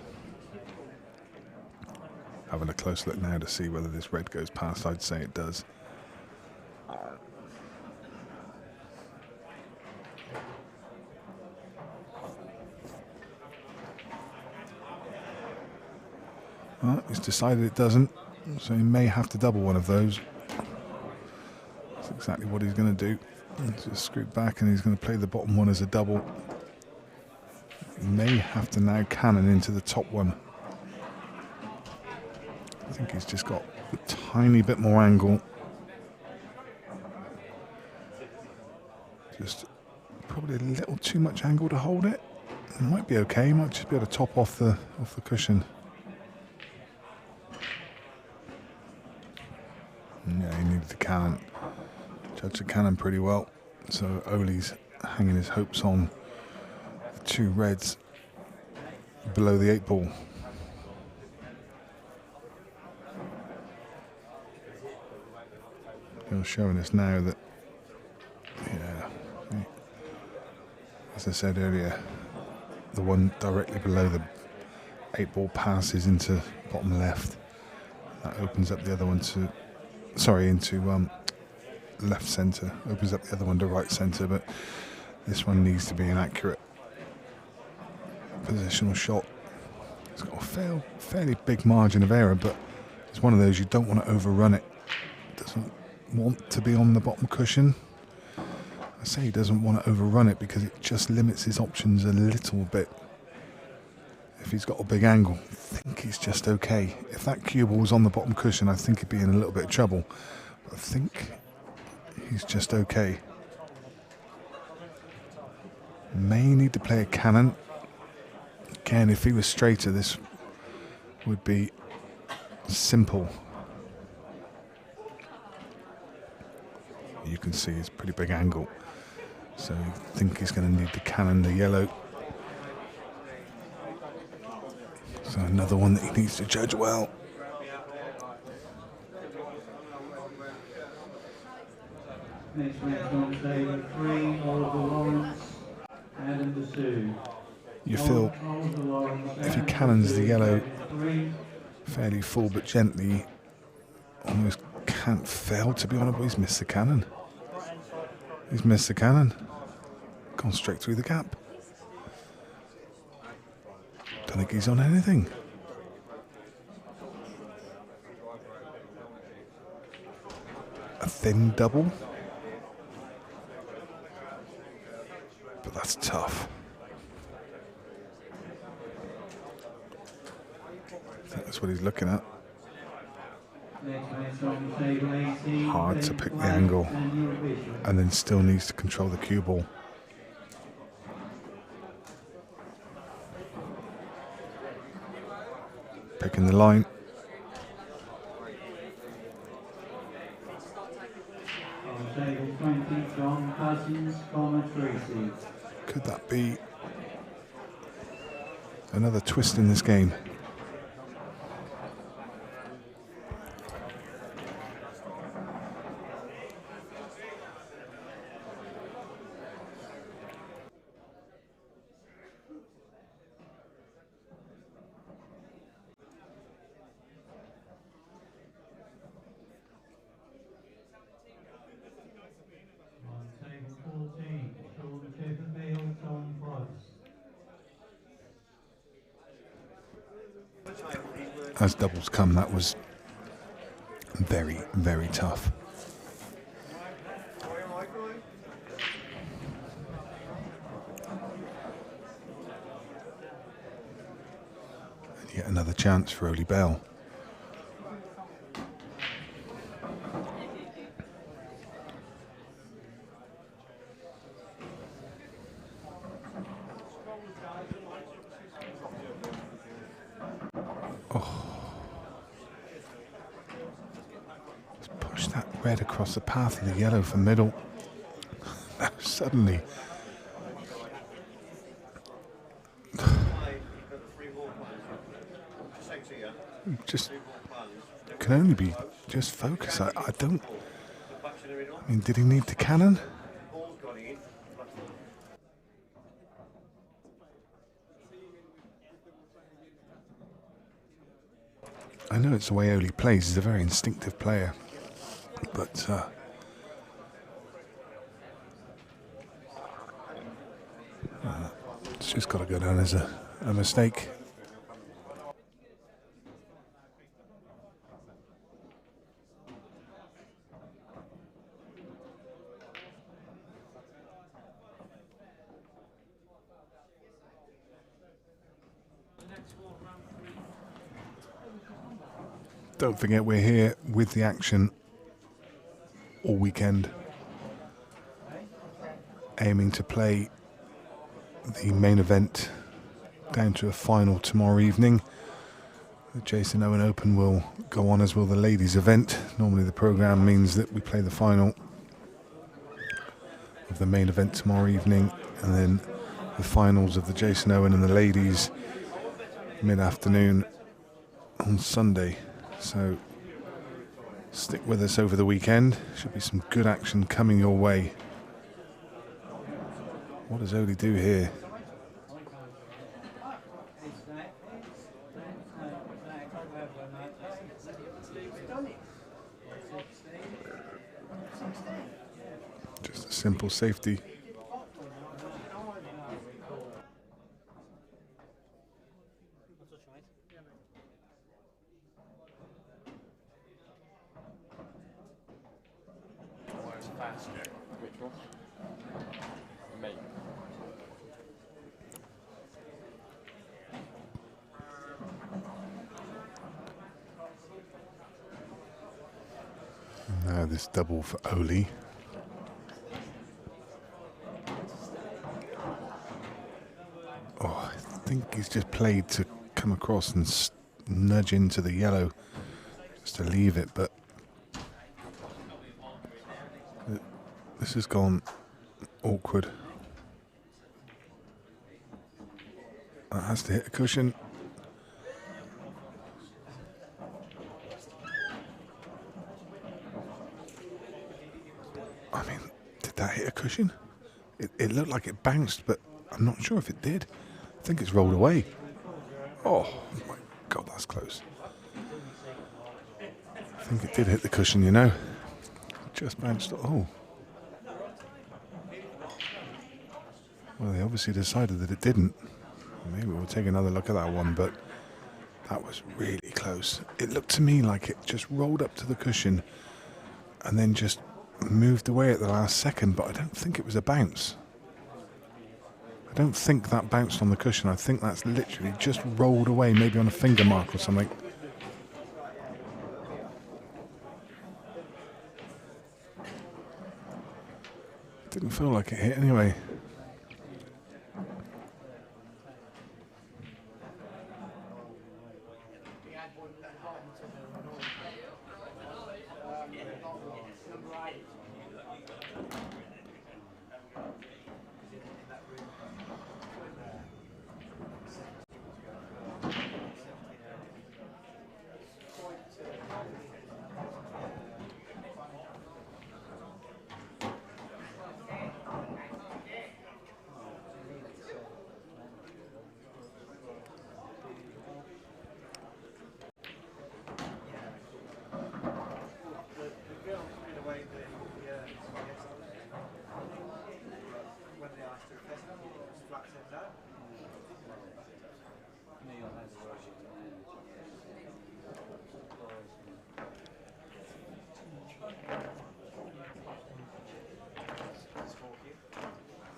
Having a close look now to see whether this red goes past. I'd say it does. Well, he's decided it doesn't, so he may have to double one of those. That's exactly what he's going to do. Just scoot back, and he's going to play the bottom one as a double. He may have to now cannon into the top one. I think he's just got a tiny bit more angle. Just probably a little too much angle to hold it. It might be okay. He might just be able to top off the cushion. Yeah, he needed the cannon. Judged the cannon pretty well. So Oly's hanging his hopes on the two reds below the 8 ball. He's showing us now that, yeah, as I said earlier, the one directly below the 8 ball passes into bottom left. That opens up the other one to, into left centre. Opens up the other one to right centre, but this one needs to be an accurate positional shot. It's got a fairly big margin of error, but it's one of those you don't want to overrun it. Doesn't want to be on the bottom cushion. I say he doesn't want to overrun it because it just limits his options a little bit. If he's got a big angle, I think he's just okay. If that cue ball was on the bottom cushion, I think he'd be in a little bit of trouble. But I think he's just okay. May need to play a cannon. Again, if he was straighter, this would be simple. You can see it's a pretty big angle. So I think he's going to need to cannon the yellow. So another one that he needs to judge well. Next round on table 3, Oliver Lawrence, Adam the Sue. You feel if he cannons the yellow fairly full but gently, almost can't fail to be honest, but he's missed the cannon. He's missed the cannon. Gone straight through the gap. Don't think he's on anything. A thin double. But that's tough. I think that's what he's looking at. Hard to pick the angle, and then still needs to control the cue ball. Picking the line. Could that be another twist in this game? As doubles come, that was very, very tough. Yet another chance for Oly Bale. Just push that red across the path of the yellow for middle. Now suddenly just can only be just focus. I don't. I mean, did he need the cannon? I know it's the way Oly plays. He's a very instinctive player, but it's just got to go down as a mistake. Don't forget, we're here with the action all weekend, aiming to play the main event down to a final tomorrow evening. The Jason Owen Open will go on, as will the ladies event. Normally the program means that we play the final of the main event tomorrow evening, and then the finals of the Jason Owen and the ladies mid-afternoon on Sunday. So stick with us over the weekend. Should be some good action coming your way. What does Oly do here? Just a simple safety. Which one? Me. Now this double for Oly. Oh, I think he's just played to come across and nudge into the yellow just to leave it, but this has gone awkward. That has to hit a cushion. I mean, did that hit a cushion? It looked like it bounced, but I'm not sure if it did. I think it's rolled away. Oh my God, that's close. I think it did hit the cushion, you know. Just bounced. Oh. Well, they obviously decided that it didn't. Maybe we'll take another look at that one, but that was really close. It looked to me like it just rolled up to the cushion and then just moved away at the last second, but I don't think it was a bounce. I don't think that bounced on the cushion. I think that's literally just rolled away, maybe on a finger mark or something. Didn't feel like it hit anyway.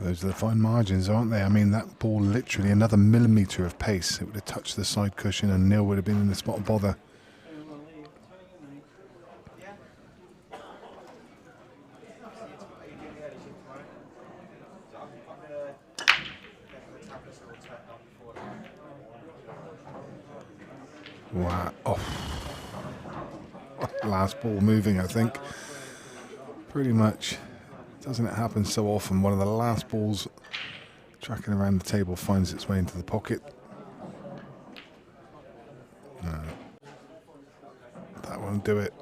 Those are the fine margins, aren't they? I mean, that ball literally another millimetre of pace. It would have touched the side cushion and Neil would have been in the spot of bother. Wow. Oh. Last ball moving, I think. Pretty much. Doesn't it happen so often? One of the last balls tracking around the table finds its way into the pocket. No. That won't do it.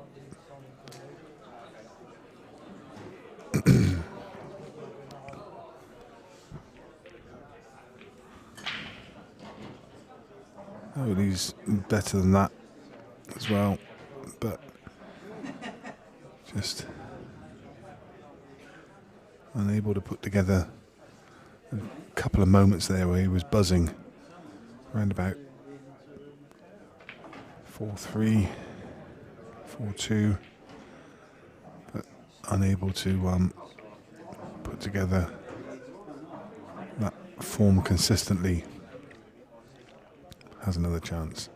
Oh, he's better than that as well, but just unable to put together a couple of moments there where he was buzzing around about 4-3, 4-2, but unable to put together that form consistently. Has another chance.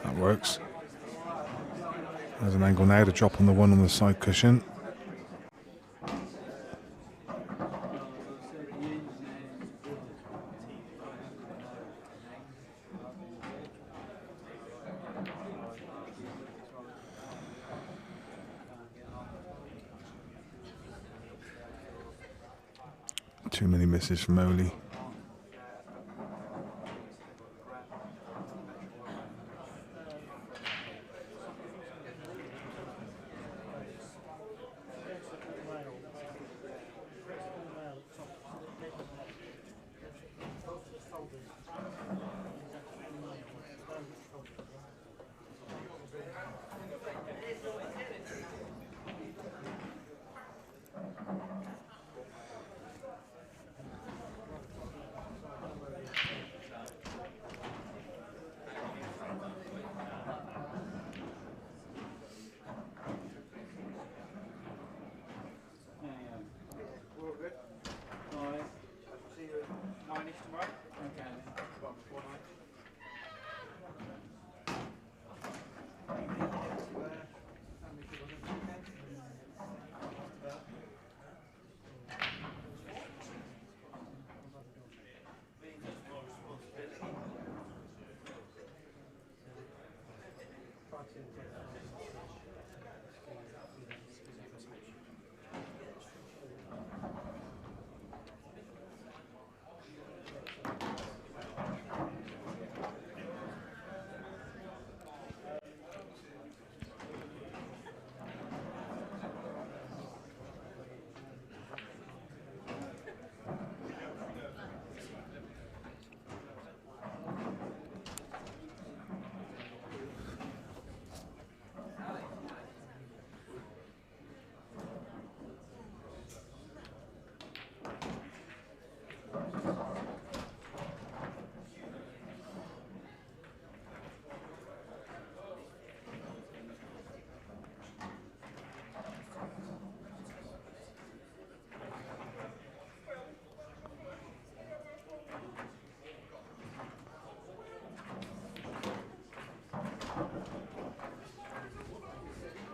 That works. There's an angle now to drop on the one on the side cushion. Too many misses from Oly.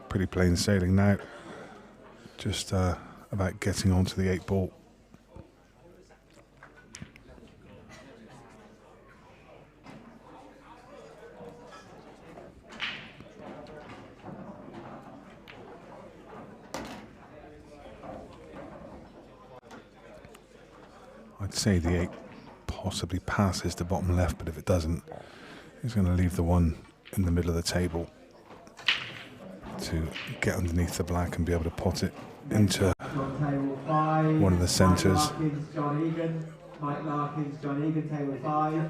Pretty plain sailing now. Just about getting onto the 8 ball. I'd say the 8 possibly passes the bottom left, but if it doesn't, he's going to leave the one in the middle of the table to get underneath the black and be able to pot it into one of the centres. Mike Larkins, John Egan, table 5.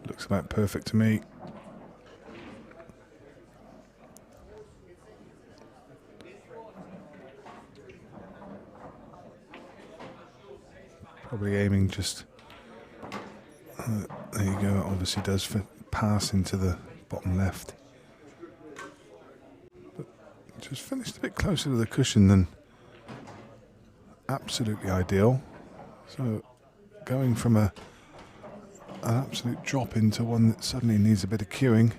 Looks about perfect to me. Probably aiming just. There you go. It obviously does pass into the bottom left. But just finished a bit closer to the cushion than absolutely ideal. So going from an absolute drop into one that suddenly needs a bit of cueing.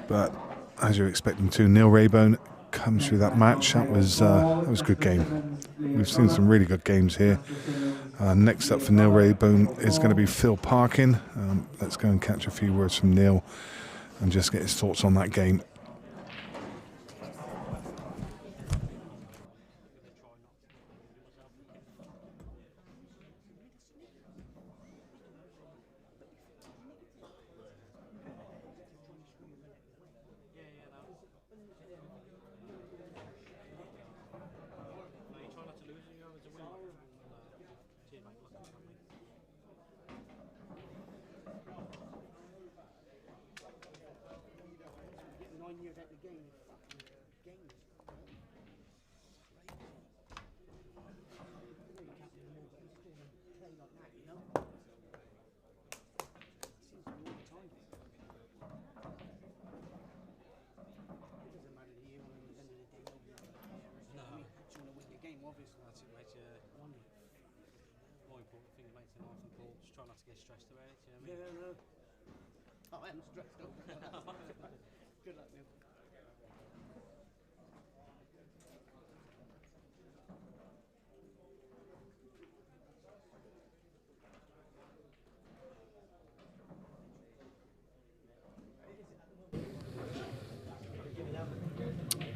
But as you're expecting to, Neil Raybone comes through that match. That was a good game. We've seen some really good games here. Next up for Neil Raybone is going to be Phil Parkin. Let's go and catch a few words from Neil and just get his thoughts on that game.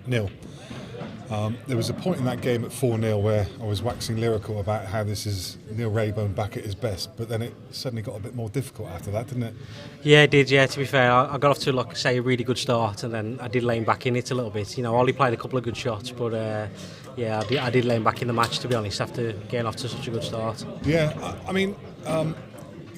Neil, there was a point in that game at 4-0 where I was waxing lyrical about how this is Neil Raybone back at his best, but then it suddenly got a bit more difficult after that, didn't it? Yeah, it did, yeah, to be fair. I got off to, like I say, a really good start, and then I did lane back in it a little bit. You know, Oly played a couple of good shots, but yeah, I did lane back in the match, to be honest, after getting off to such a good start. Yeah, I mean,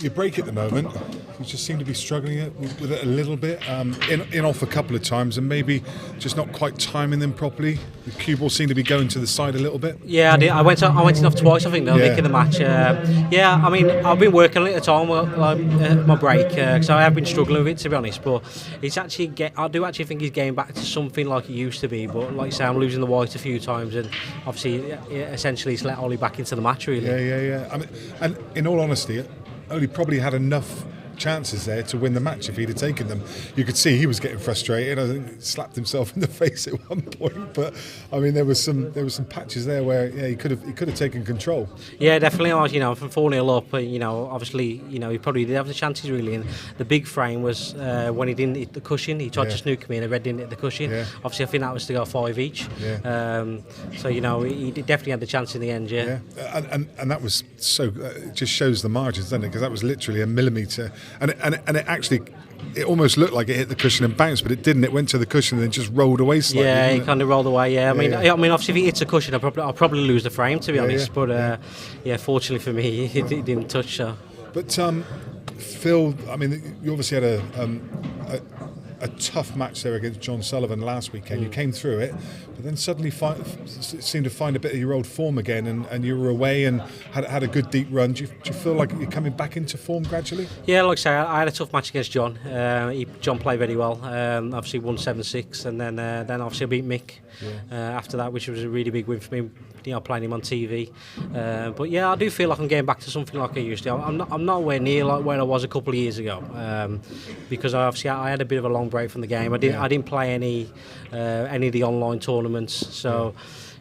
your break at the moment, you just seem to be struggling with it a little bit, in off a couple of times, and maybe just not quite timing them properly. The cue ball seemed to be going to the side a little bit. Yeah, I did. I went in off twice, I think, though, Nick, in the match. Yeah, I mean, I've been working a little time my break, because I have been struggling with it, to be honest. But it's actually, I do actually think he's getting back to something like it used to be. But like I say, I'm losing the white a few times, and obviously, essentially, it's let Oly back into the match, really. Yeah. I mean, and in all honesty, Oly probably had enough chances there to win the match if he'd have taken them. You could see he was getting frustrated. I think he slapped himself in the face at one point. But I mean, there was some patches there where he could have taken control. Yeah, definitely. You know, from 4-0 up, you know, obviously, you know, he probably did have the chances really. And the big frame was when he didn't hit the cushion. He tried to snook me, and the red didn't hit the cushion. Yeah. Obviously, I think that was to go 5 each. Yeah. So you know, he definitely had the chance in the end. Yeah. And that was so. It just shows the margins, doesn't it? Because that was literally a millimetre. And it actually, it almost looked like it hit the cushion and bounced, but it didn't. It went to the cushion and then just rolled away slightly. Yeah, it kind of rolled away. Yeah, I mean, obviously, if he hits a cushion, I'll probably lose the frame, to be honest. But fortunately for me, he didn't touch. But Phil, I mean, you obviously had a tough match there against John Sullivan last weekend. You came through it, but then suddenly seemed to find a bit of your old form again, and you were away and had a good deep run. Do you feel like you're coming back into form gradually? Yeah, like I say, I had a tough match against John. John played very well. Obviously won 7-6, and then obviously I beat Mick after that, which was a really big win for me. You know, playing him on TV, but yeah, I do feel like I'm getting back to something like I used to. I'm not nowhere near like where I was a couple of years ago, because I had a bit of a long break from the game. I didn't play any of the online tournaments, so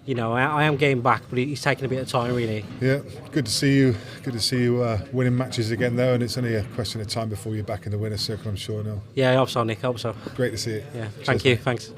you know, I am getting back, but it's taking a bit of time, really. Yeah, good to see you. Good to see you winning matches again, though, and it's only a question of time before you're back in the winner's circle, I'm sure. Now. Yeah, I hope so, Nick. I hope so. Great to see it. Yeah, thank you. Thanks.